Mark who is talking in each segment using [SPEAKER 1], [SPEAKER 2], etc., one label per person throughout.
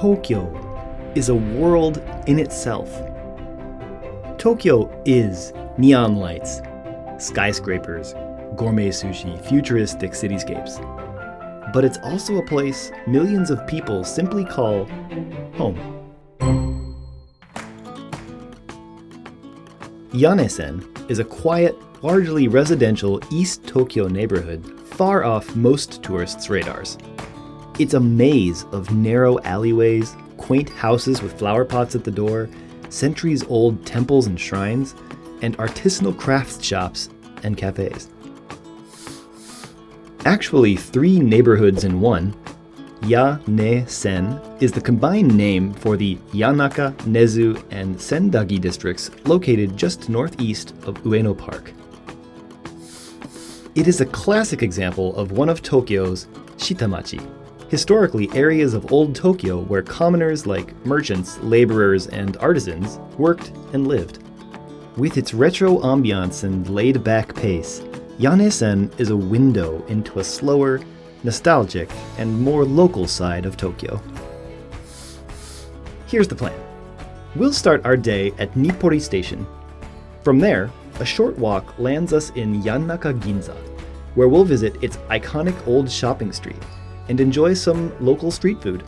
[SPEAKER 1] Tokyo is a world in itself. Tokyo is neon lights, skyscrapers, gourmet sushi, futuristic cityscapes. But it's also a place millions of people simply call home. Yanesen is a quiet, largely residential East Tokyo neighborhood far off most tourists' radars. It's a maze of narrow alleyways, quaint houses with flower pots at the door, centuries-old temples and shrines, and artisanal crafts shops and cafes. Actually, 3 neighborhoods in one, Yanesen is the combined name for the Yanaka, Nezu, and Sendagi districts located just northeast of Ueno Park. It is a classic example of one of Tokyo's shitamachi, historically areas of old Tokyo where commoners like merchants, laborers, and artisans worked and lived. With its retro ambiance and laid-back pace, Yanesen is a window into a slower, nostalgic, and more local side of Tokyo. Here's the plan. We'll start our day at Nippori Station. From there, a short walk lands us in Yanaka Ginza, where we'll visit its iconic old shopping street and enjoy some local street food.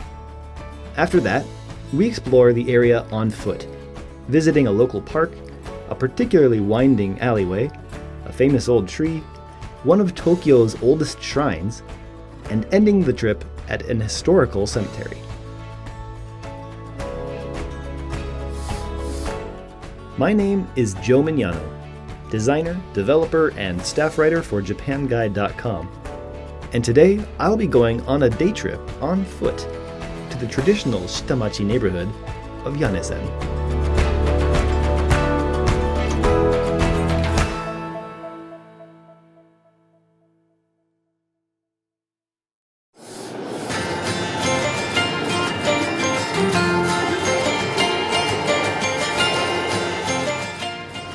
[SPEAKER 1] After that, we explore the area on foot, visiting a local park, a particularly winding alleyway, a famous old tree, one of Tokyo's oldest shrines, and ending the trip at an historical cemetery. My name is Joe Mignano, designer, developer, and staff writer for JapanGuide.com. And today, I'll be going on a day trip on foot to the traditional shitamachi neighborhood of Yanesen.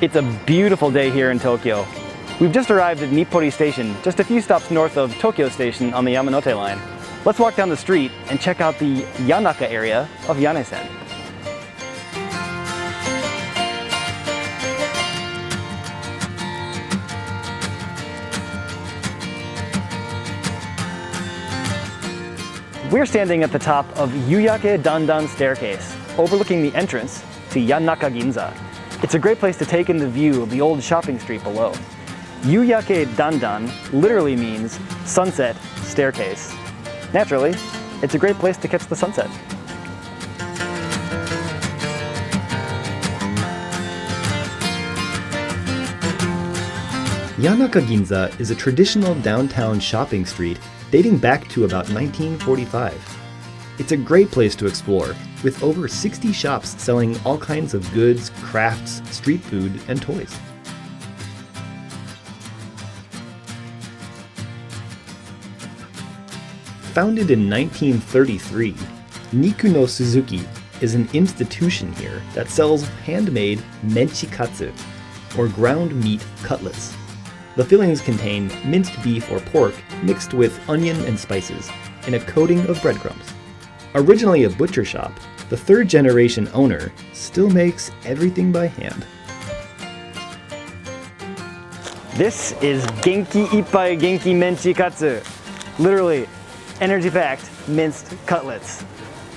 [SPEAKER 2] It's a beautiful day here in Tokyo. We've just arrived at Nippori Station, just a few stops north of Tokyo Station on the Yamanote line. Let's walk down the street and check out the Yanaka area of Yanesen. We're standing at the top of Yuyake Dandan staircase, overlooking the entrance to Yanaka Ginza. It's a great place to take in the view of the old shopping street below. Yuyake Dandan literally means sunset staircase. Naturally, it's a great place to catch the sunset.
[SPEAKER 1] Yanaka Ginza is a traditional downtown shopping street dating back to about 1945. It's a great place to explore, with over 60 shops selling all kinds of goods, crafts, street food, and toys. Founded in 1933, Nikuno Suzuki is an institution here that sells handmade menchikatsu, or ground meat cutlets. The fillings contain minced beef or pork mixed with onion and spices in a coating of breadcrumbs. Originally a butcher shop, the third-generation owner still makes everything by hand.
[SPEAKER 2] This is Genki Ippai Genki Menchikatsu. Literally, energy-packed minced cutlets.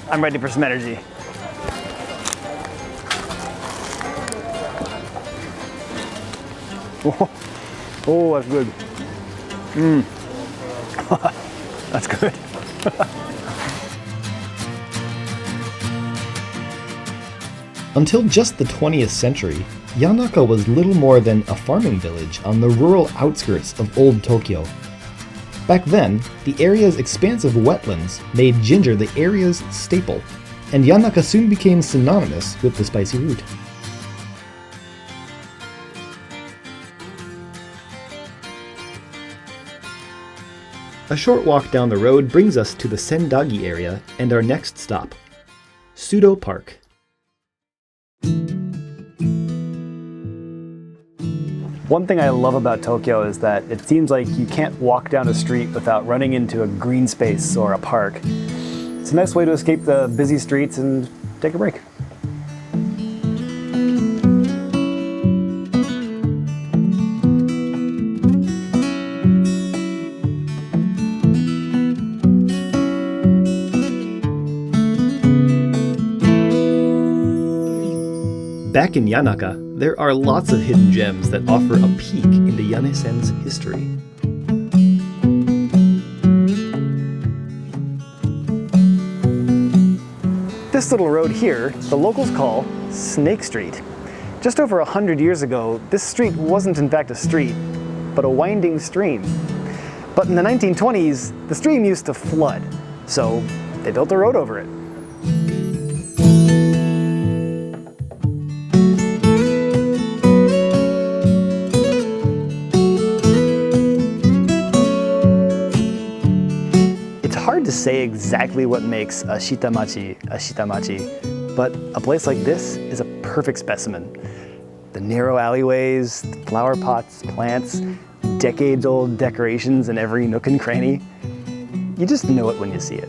[SPEAKER 2] I'm ready for some energy. Oh, that's good. That's good.
[SPEAKER 1] Until just the 20th century, Yanaka was little more than a farming village on the rural outskirts of old Tokyo. Back then, the area's expansive wetlands made ginger the area's staple, and Yanaka soon became synonymous with the spicy root. A short walk down the road brings us to the Sendagi area and our next stop, Sudo Park.
[SPEAKER 2] One thing I love about Tokyo is that it seems like you can't walk down a street without running into a green space or a park. It's a nice way to escape the busy streets and take a break.
[SPEAKER 1] Back in Yanaka, there are lots of hidden gems that offer a peek into Yanesen's history.
[SPEAKER 2] This little road here, the locals call Snake Street. Just over 100 years ago, this street wasn't in fact a street, but a winding stream. But in the 1920s, the stream used to flood, so they built a road over it. To say exactly what makes a shitamachi, but a place like this is a perfect specimen. The narrow alleyways, the flower pots, plants, decades-old decorations in every nook and cranny. You just know it when you see it.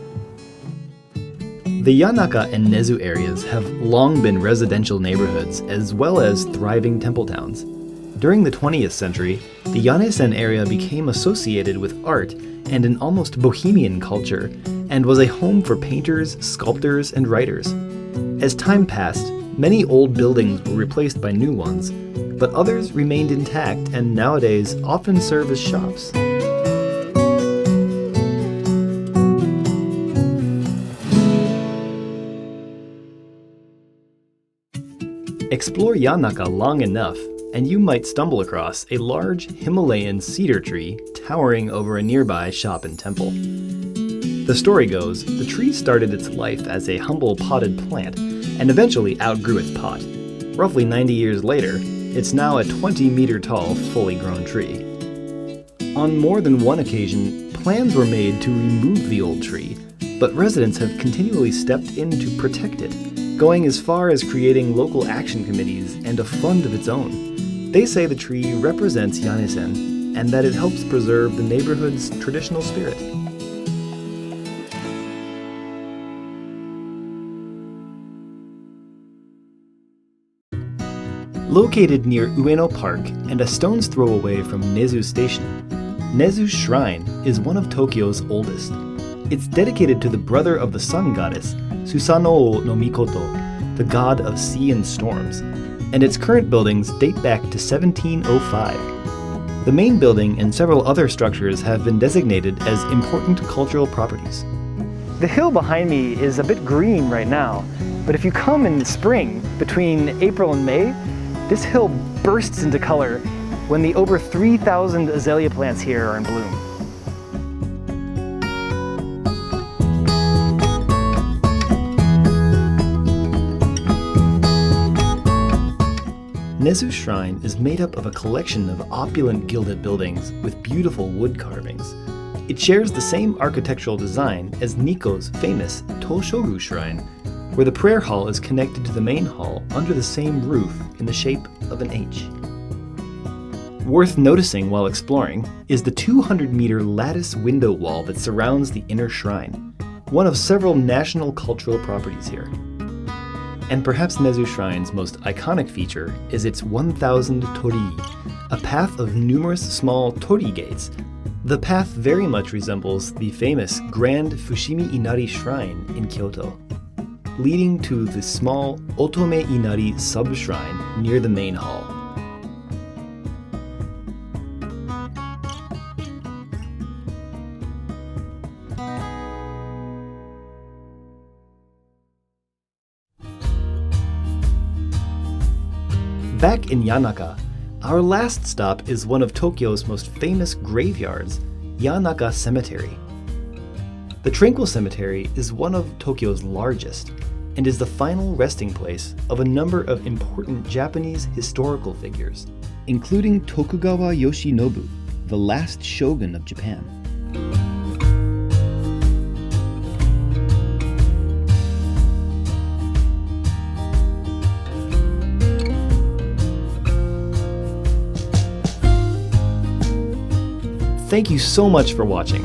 [SPEAKER 1] The Yanaka and Nezu areas have long been residential neighborhoods as well as thriving temple towns. During the 20th century, the Yanesen area became associated with art and an almost bohemian culture, and was a home for painters, sculptors, and writers. As time passed, many old buildings were replaced by new ones, but others remained intact and nowadays often serve as shops. Explore Yanaka long enough, and you might stumble across a large Himalayan cedar tree towering over a nearby shop and temple. The story goes, the tree started its life as a humble potted plant and eventually outgrew its pot. Roughly 90 years later, it's now a 20-meter-tall, fully grown tree. On more than one occasion, plans were made to remove the old tree, but residents have continually stepped in to protect it, going as far as creating local action committees and a fund of its own. They say the tree represents Yanesen and that it helps preserve the neighborhood's traditional spirit. Located near Ueno Park and a stone's throw away from Nezu Station, Nezu Shrine is one of Tokyo's oldest. It's dedicated to the brother of the sun goddess, Susanoo no Mikoto, the god of sea and storms, and its current buildings date back to 1705. The main building and several other structures have been designated as important cultural properties.
[SPEAKER 2] The hill behind me is a bit green right now, but if you come in the spring, between April and May, this hill bursts into color when the over 3,000 azalea plants here are in bloom.
[SPEAKER 1] Nezu Shrine is made up of a collection of opulent gilded buildings with beautiful wood carvings. It shares the same architectural design as Nikko's famous Toshogu Shrine, where the prayer hall is connected to the main hall under the same roof in the shape of an H. Worth noticing while exploring is the 200-meter lattice window wall that surrounds the inner shrine, one of several national cultural properties here. And perhaps Nezu Shrine's most iconic feature is its 1,000 torii, a path of numerous small torii gates. The path very much resembles the famous Grand Fushimi Inari Shrine in Kyoto, leading to the small Otome Inari sub-shrine near the main hall. Back in Yanaka, our last stop is one of Tokyo's most famous graveyards, Yanaka Cemetery. The Tranquil Cemetery is one of Tokyo's largest and is the final resting place of a number of important Japanese historical figures, including Tokugawa Yoshinobu, the last shogun of Japan. Thank you so much for watching.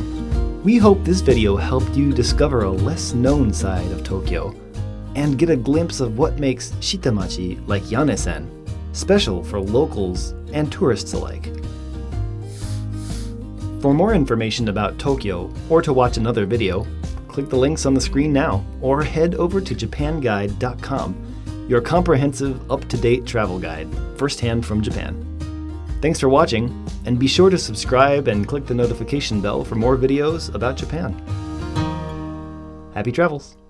[SPEAKER 1] We hope this video helped you discover a less known side of Tokyo and get a glimpse of what makes shitamachi like Yanesen special for locals and tourists alike. For more information about Tokyo or to watch another video, click the links on the screen now or head over to japanguide.com, your comprehensive, up-to-date travel guide, firsthand from Japan. Thanks for watching, and be sure to subscribe and click the notification bell for more videos about Japan. Happy travels!